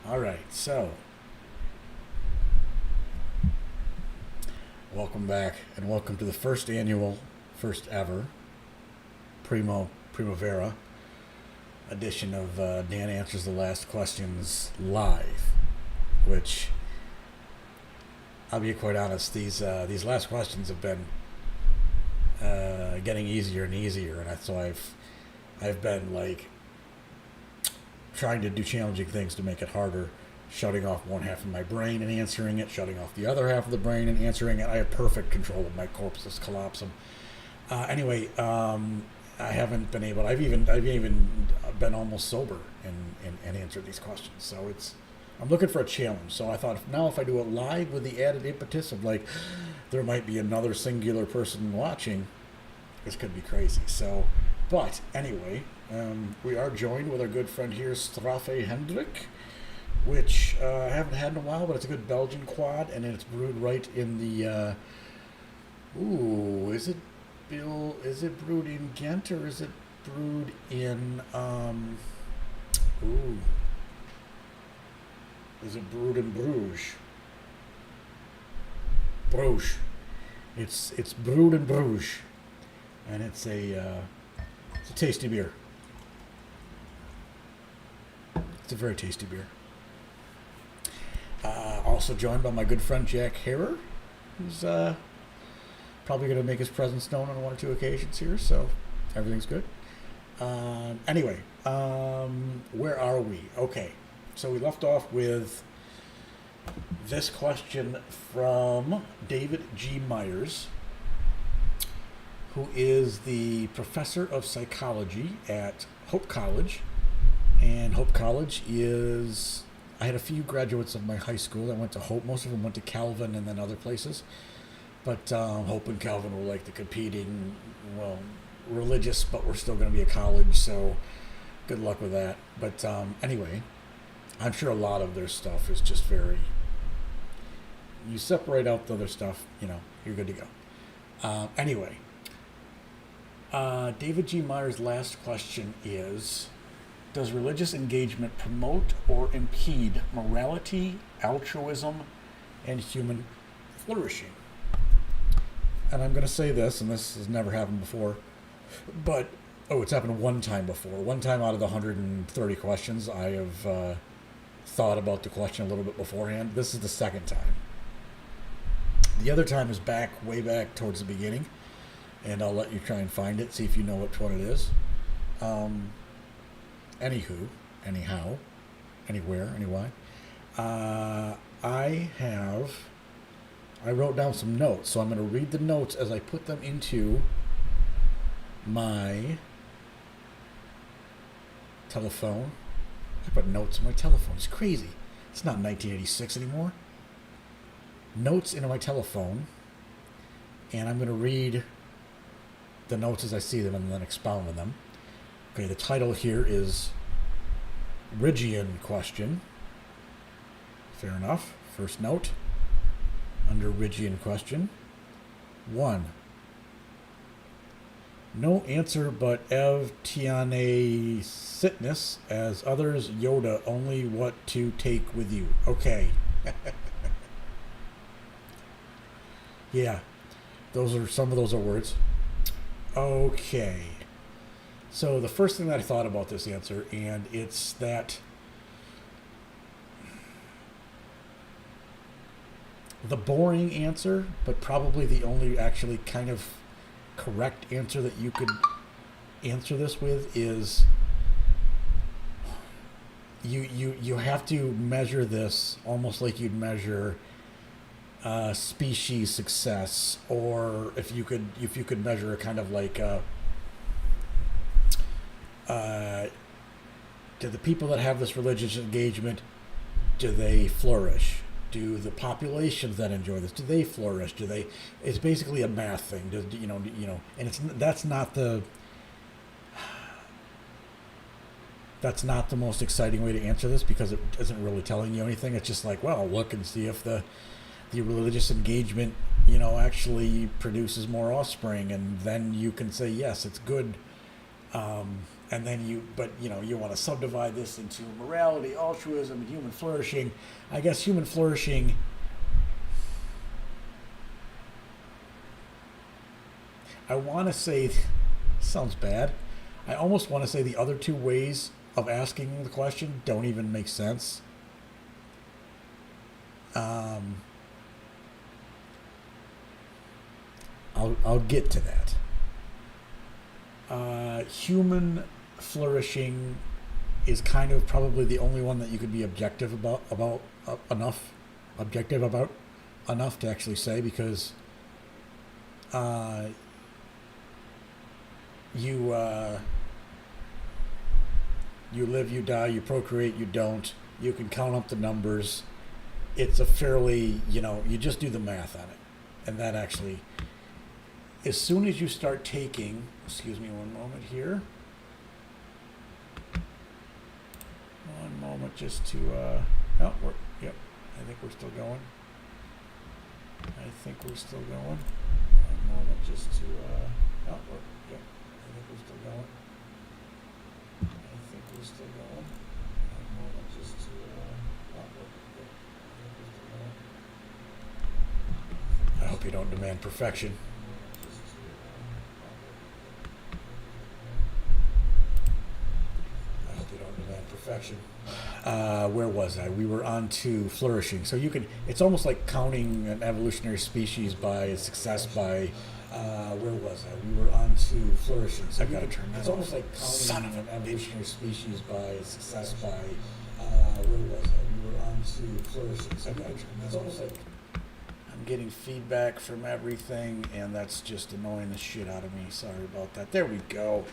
All right, so welcome back and welcome to the first ever Primavera edition of Dan Answers the Last Questions live, which I'll be quite honest, these last questions have been getting easier and easier, and so I've been like trying to do challenging things to make it harder, shutting off one half of my brain and answering it, shutting off the other half of the brain and answering it. I have perfect control of my corpus callosum. I haven't been able. I've even been almost sober and answered these questions. So I'm looking for a challenge. So I thought if I do it live with the added impetus of like there might be another singular person watching, this could be crazy. So, but anyway, we are joined with our good friend here, Straffe Hendrik, which I haven't had in a while, but it's a good Belgian quad, and it's brewed right in the. Is it brewed in Ghent or is it brewed in? Is it brewed in Bruges? Bruges. It's brewed in Bruges, and it's a tasty beer. It's a very tasty beer. Also joined by my good friend Jack Harrer, who's probably going to make his presence known on one or two occasions here, so everything's good. Anyway, where are we? Okay, so we left off with this question from David G. Myers, who is the professor of psychology at Hope College. And Hope College is, I had a few graduates of my high school that went to Hope. Most of them went to Calvin and then other places. But Hope and Calvin were like the competing, religious, but we're still going to be a college, so good luck with that. But anyway, I'm sure a lot of their stuff is just very, you separate out the other stuff, you're good to go. Anyway, David G. Myers' last question is, does religious engagement promote or impede morality, altruism, and human flourishing? And I'm going to say this, and this has never happened before, but, it's happened one time before. One time out of the 130 questions, I have thought about the question a little bit beforehand. This is the second time. The other time is way back towards the beginning, and I'll let you try and find it, see if you know which one it is. Anyhow, anywhere, anyway. I wrote down some notes, so I'm going to read the notes as I put them into my telephone. I put notes in my telephone. It's crazy. It's not 1986 anymore. Notes into my telephone, and I'm going to read the notes as I see them and then expound on them. Okay, the title here is Ridgian Question. Fair enough. First note. Under Ridgian question. 1. No answer but Ev Tiane Sitness, as others Yoda, only what to take with you. Okay. Yeah. Some of those are words. Okay. So the first thing that I thought about this answer, and it's that the boring answer, but probably the only actually kind of correct answer that you could answer this with is you have to measure this almost like you'd measure species success, or if you could measure a kind of like do the people that have this religious engagement, do they flourish? Do the populations that enjoy this, do they flourish? It's basically a math thing. And that's not the most exciting way to answer this, because it isn't really telling you anything. It's just like, well, look and see if the religious engagement, actually produces more offspring, and then you can say, yes, it's good. and then you want to subdivide this into morality, altruism, and human flourishing. I guess human flourishing, I want to say, sounds bad, I almost want to say the other two ways of asking the question don't even make sense. I'll get to that. Human flourishing is kind of probably the only one that you could be objective about enough to actually say, because you live, you die, you procreate, you don't. You can count up the numbers. It's a fairly, you just do the math on it. And that actually, as soon as you start taking, excuse me one moment here. One moment just to, yep, I think we're still going. One moment just to, yep, I think we're still going. One moment just to, I hope you don't demand perfection. Where was I? We were on to flourishing. So it's almost like counting an evolutionary species by its success by, where was I? We were on to flourishing. So I've got to turn that off. It's almost like counting an evolutionary species by its success by, where was I? We were on to flourishing. So I've got to turn that off. It's almost like I'm getting feedback from everything, and that's just annoying the shit out of me. Sorry about that. There we go.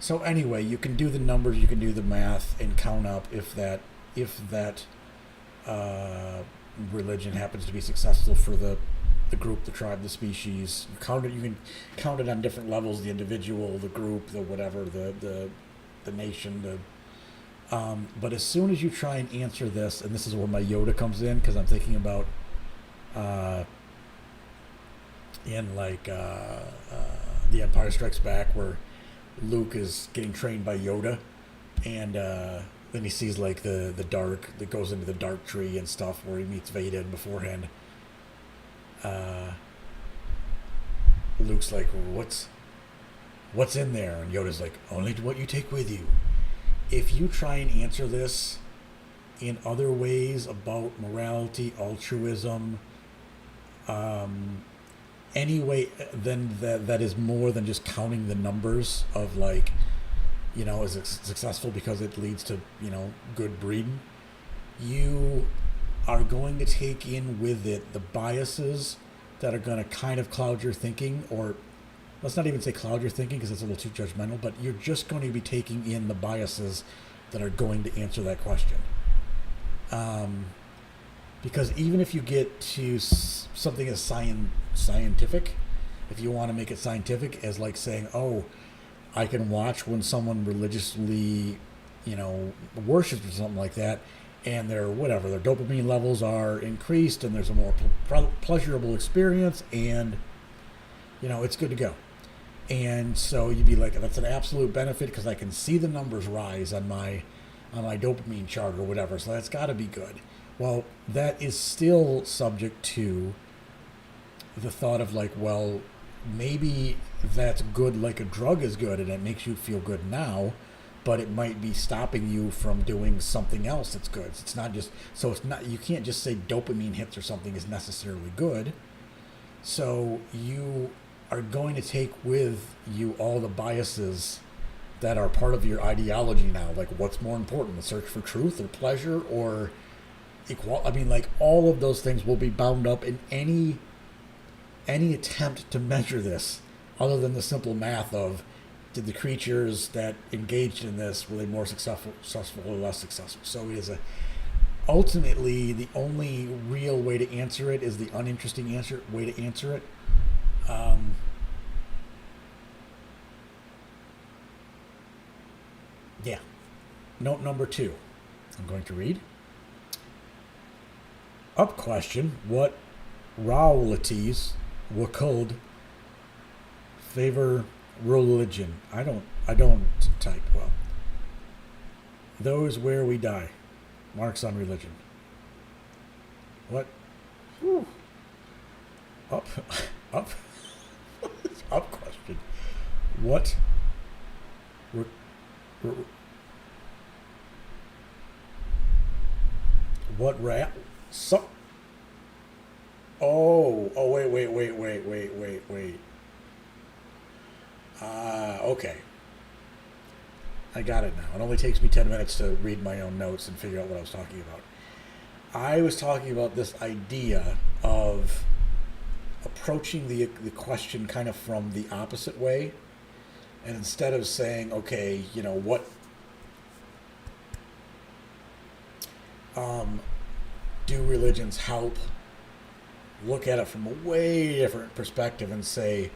So anyway, you can do the numbers, you can do the math, and count up if that religion happens to be successful for the group, the tribe, the species. You can count it on different levels: the individual, the group, the whatever, the nation. But as soon as you try and answer this, and this is where my Yoda comes in, because I'm thinking about in like The Empire Strikes Back, where Luke is getting trained by Yoda, and then he sees like the dark that goes into the dark tree and stuff, where he meets Vader beforehand. Luke's like, what's in there? And Yoda's like, only what you take with you. If you try and answer this in other ways about morality, altruism, anyway, then that is more than just counting the numbers of like, is it successful because it leads to, good breeding. You are going to take in with it the biases that are going to kind of cloud your thinking, or let's not even say cloud your thinking because it's a little too judgmental, but you're just going to be taking in the biases that are going to answer that question. Because even if you get to something as scientific, if you want to make it scientific, as like saying, oh, I can watch when someone religiously, worships or something like that, and their dopamine levels are increased, and there's a more pleasurable experience, and it's good to go. And so you'd be like, that's an absolute benefit because I can see the numbers rise on my dopamine chart or whatever, so that's got to be good. Well, that is still subject to the thought of like, well, maybe that's good like a drug is good and it makes you feel good now, but it might be stopping you from doing something else that's good. It's not just, you can't just say dopamine hits or something is necessarily good. So you are going to take with you all the biases that are part of your ideology now. Like, what's more important, the search for truth or pleasure or all of those things will be bound up in any attempt to measure this, other than the simple math of, did the creatures that engaged in this, were they more successful or less successful? So it is ultimately the only real way to answer it is the uninteresting way to answer it. Yeah. Note number 2. I'm going to read. Up question, what royalties were called favor Religion. I don't type well. Those where we die. Marx on religion. What? Whew. Up. Up. Up question. What? Re- re- what rap? So. Oh, wait. Okay. I got it now. It only takes me 10 minutes to read my own notes and figure out what I was talking about. I was talking about this idea of approaching the question kind of from the opposite way. And instead of saying, okay, what do religions help, look at it from a way different perspective and say,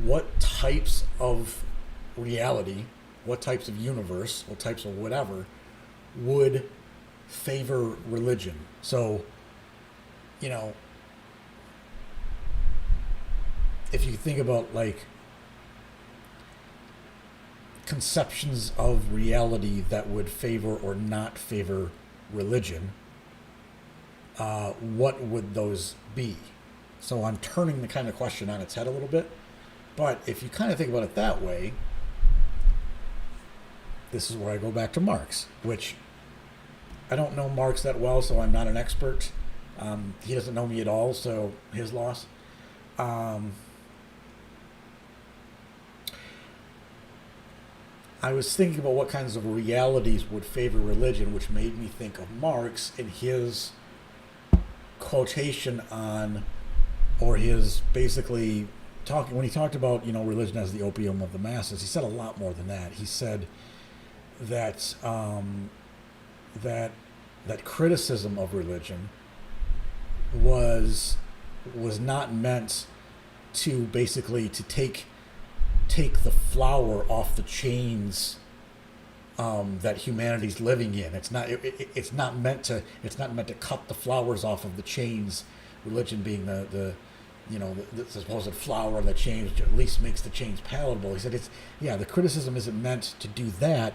what types of reality, what types of universe, what types of whatever would favor religion. So, if you think about like conceptions of reality that would favor or not favor religion, what would those be? So I'm turning the kind of question on its head a little bit. But if you kind of think about it that way, this is where I go back to Marx, which I don't know Marx that well, so I'm not an expert. He doesn't know me at all, so his loss. I was thinking about what kinds of realities would favor religion, which made me think of Marx in his quotation on, or his basically talking, when he talked about, religion as the opium of the masses. He said a lot more than that. He said that that criticism of religion was not meant to basically to take the flower off the chains that humanity's living in. It's not meant to cut the flowers off of the chains. Religion being the supposed flower that change at least makes the change palatable. He said the criticism isn't meant to do that.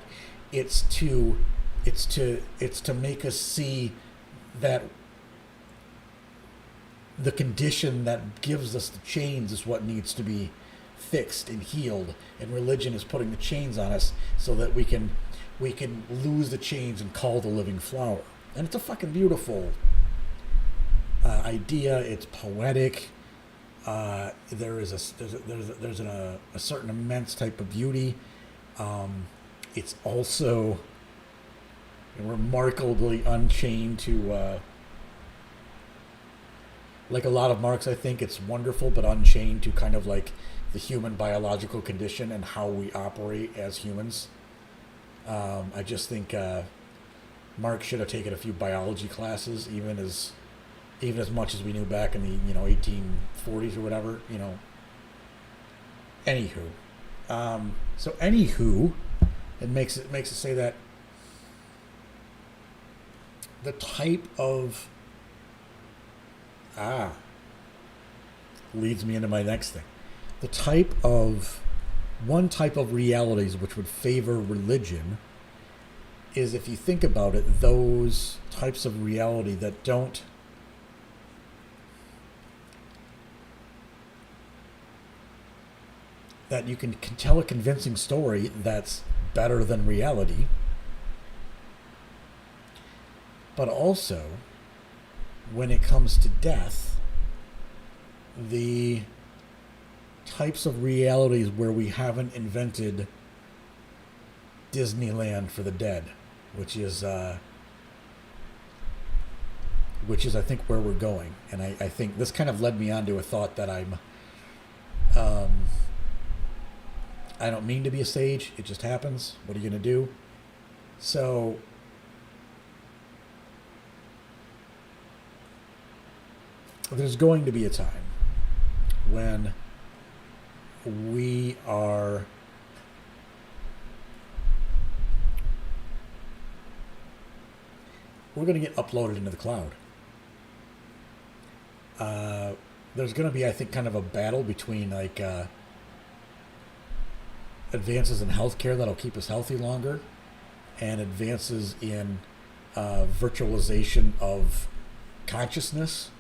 It's to make us see that the condition that gives us the chains is what needs to be fixed and healed, and religion is putting the chains on us so that we can lose the chains and call the living flower. And it's a fucking beautiful idea. It's poetic. There's a certain immense type of beauty. It's also remarkably unchained to like a lot of Marx. I think it's wonderful, but unchained to kind of like the human biological condition and how we operate as humans. I just think Marx should have taken a few biology classes, even as much as we knew back in the 1840s or whatever. Anywho, it makes it say that the type of leads me into my next thing. One type of realities which would favor religion is, if you think about it, those types of reality that don't that you can tell a convincing story that's better than reality, but also when it comes to death, the types of realities where we haven't invented Disneyland for the dead, which is I think where we're going. And I think this kind of led me on to a thought that I don't mean to be a sage. It just happens. What are you going to do? So there's going to be a time when we're going to get uploaded into the cloud. There's going to be, I think, kind of a battle between like advances in healthcare that'll keep us healthy longer, and advances in virtualization of consciousness.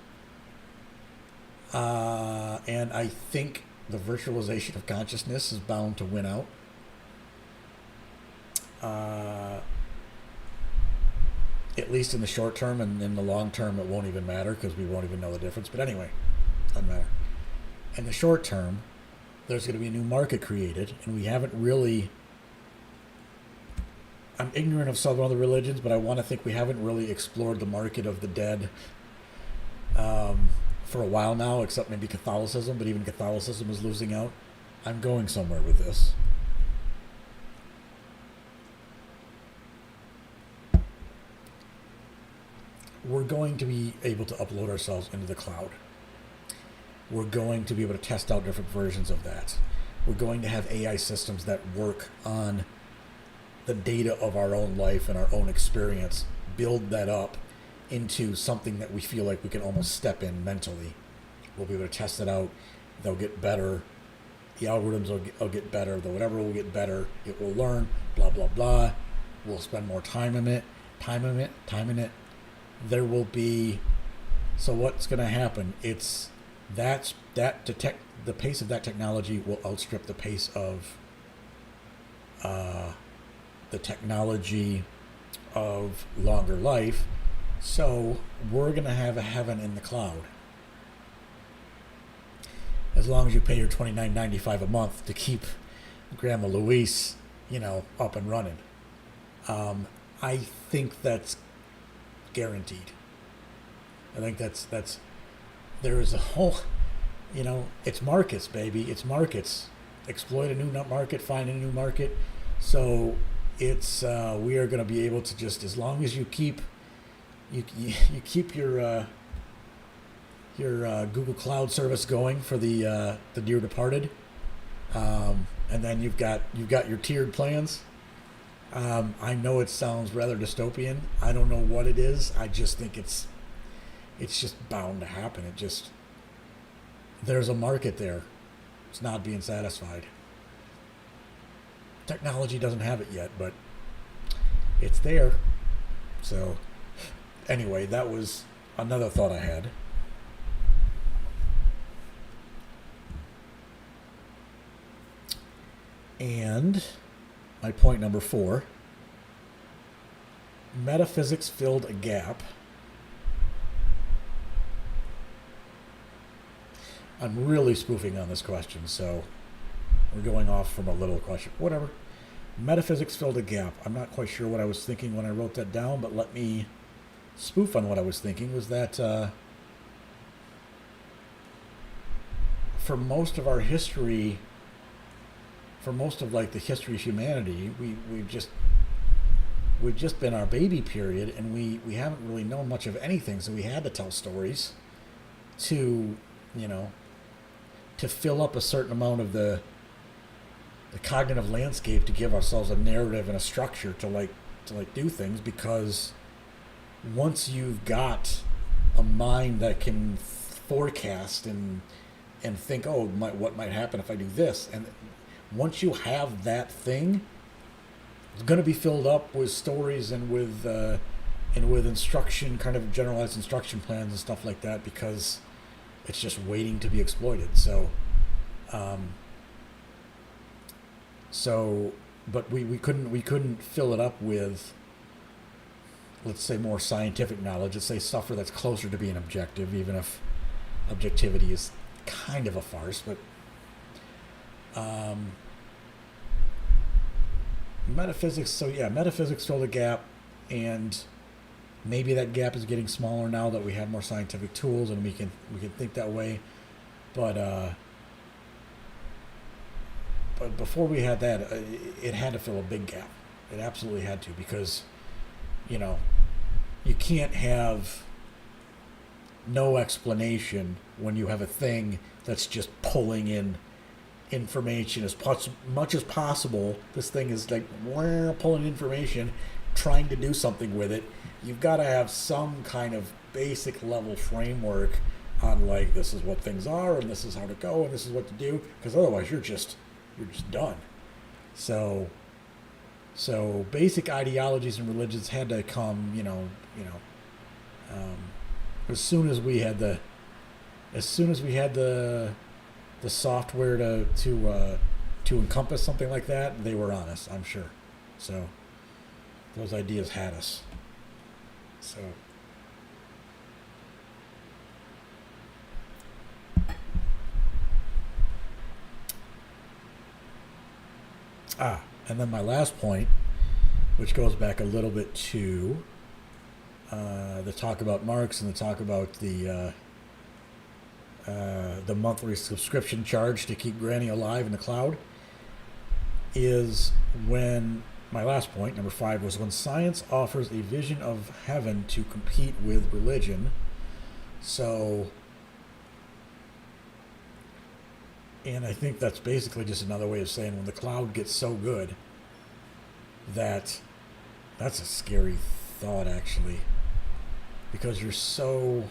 And I think the virtualization of consciousness is bound to win out. At least in the short term, and in the long term it won't even matter because we won't even know the difference. But anyway, doesn't matter. In the short term, there's going to be a new market created, and we haven't really... I'm ignorant of some other religions, but I want to think we haven't really explored the market of the dead for a while now, except maybe Catholicism, but even Catholicism is losing out. I'm going somewhere with this. We're going to be able to upload ourselves into the cloud. We're going to be able to test out different versions of that. We're going to have AI systems that work on the data of our own life and our own experience, build that up into something that we feel like we can almost step in mentally. We'll be able to test it out. They'll get better. The algorithms will get better. The whatever will get better. It will learn, blah, blah, blah. We'll spend more time in it. There will be... So what's going to happen? The pace of that technology will outstrip the pace of the technology of longer life. So we're going to have a heaven in the cloud. As long as you pay your $29.95 a month to keep Grandma Louise, up and running. I think that's guaranteed. I think that's there is a whole, it's markets, baby. It's markets. Exploit a new market, find a new market. So it's we are going to be able to just, as long as you keep you keep your Google Cloud service going for the dear departed, and then you've got your tiered plans. I know it sounds rather dystopian. I don't know what it is. I just think it's just bound to happen. There's a market there. It's not being satisfied. Technology doesn't have it yet, but it's there. So anyway, that was another thought I had. And my point number 4, metaphysics filled a gap. I'm really spoofing on this question, so we're going off from a little question. Whatever. Metaphysics filled a gap. I'm not quite sure what I was thinking when I wrote that down, but let me spoof on what I was thinking. Was that for most of our history, for most of the history of humanity, we've just been our baby period, and we haven't really known much of anything, so we had to tell stories to to fill up a certain amount of the cognitive landscape, to give ourselves a narrative and a structure to do things, because once you've got a mind that can forecast and think, what might happen if I do this, and once you have that thing, it's going to be filled up with stories and with instruction, kind of generalized instruction plans and stuff like that, because it's just waiting to be exploited. But we couldn't fill it up with, let's say, more scientific knowledge. Let's say stuff that's closer to being objective, even if objectivity is kind of a farce. But metaphysics filled a gap, and maybe that gap is getting smaller now that we have more scientific tools and we can think that way. But before we had that, it had to fill a big gap. It absolutely had to, because you can't have no explanation when you have a thing that's just pulling in information as much as possible. This thing is pulling information, trying to do something with it. You've got to have some kind of basic level framework on this is what things are, and this is how to go, and this is what to do, because otherwise you're just done. So basic ideologies and religions had to come, as soon as we had the software to encompass something like that, they were on us, I'm sure. So those ideas had us. So and then my last point, which goes back a little bit to the talk about Marx and the talk about the monthly subscription charge to keep Granny alive in the cloud, is when my last point, number 5, was when science offers a vision of heaven to compete with religion. So, and I think that's basically just another way of saying when the cloud gets so good that's a scary thought, actually, because you're so...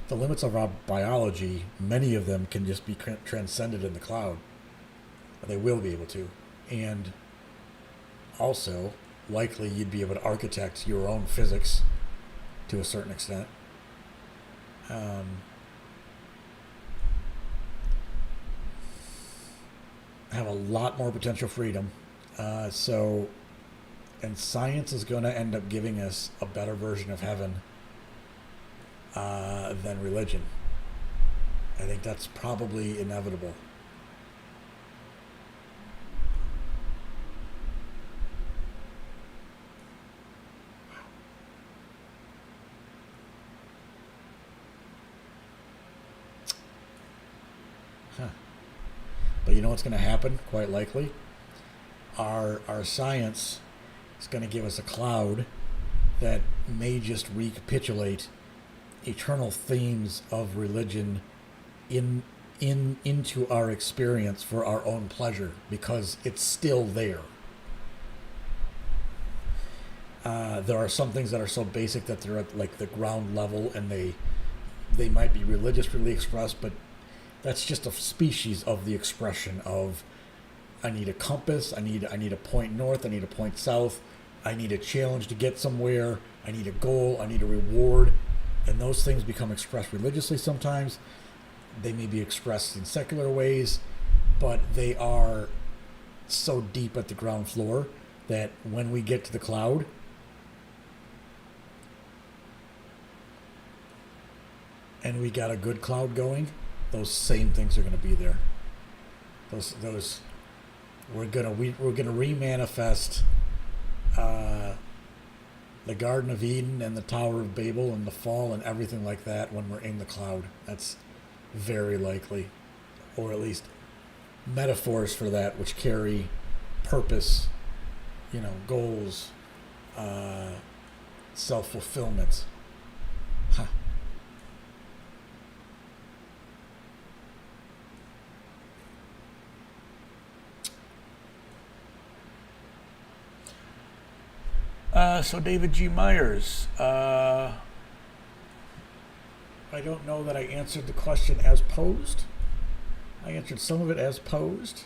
The limits of our biology, many of them can just be transcended in the cloud. They will be able to. And also, likely you'd be able to architect your own physics to a certain extent. Have a lot more potential freedom. And science is going to end up giving us a better version of heaven than religion. I think that's probably inevitable. But you know what's going to happen, quite likely? Our science is going to give us a cloud that may just recapitulate eternal themes of religion into our experience for our own pleasure, because it's still there. There are some things that are so basic that they're at like the ground level, and they might be religiously expressed, but that's just a species of the expression of, I need a compass, I need a point north, I need a point south, I need a challenge to get somewhere, I need a goal, I need a reward. And those things become expressed religiously sometimes. They may be expressed in secular ways, but they are so deep at the ground floor that when we get to the cloud, and we got a good cloud going, those same things are going to be there. Those we're gonna remanifest the Garden of Eden and the Tower of Babel and the fall and everything like that when we're in the cloud. That's very likely, or at least metaphors for that, which carry purpose, goals, self-fulfillment. Huh. So David G. Myers, I don't know that I answered the question as posed. I answered some of it as posed.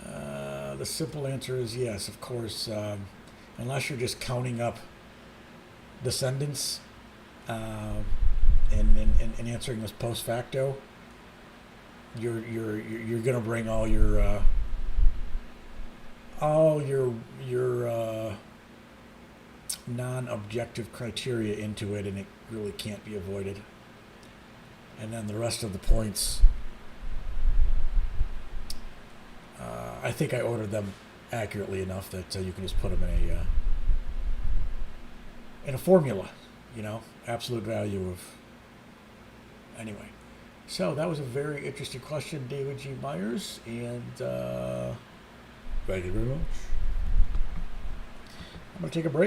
The simple answer is yes, of course, unless you're just counting up descendants and answering this post facto, you're gonna bring all your non-objective criteria into it, and it really can't be avoided. And then the rest of the points, I think I ordered them accurately enough that you can just put them in a formula, absolute value of. Anyway, so that was a very interesting question, David G. Myers, and thank you very much. I'm going to take a break.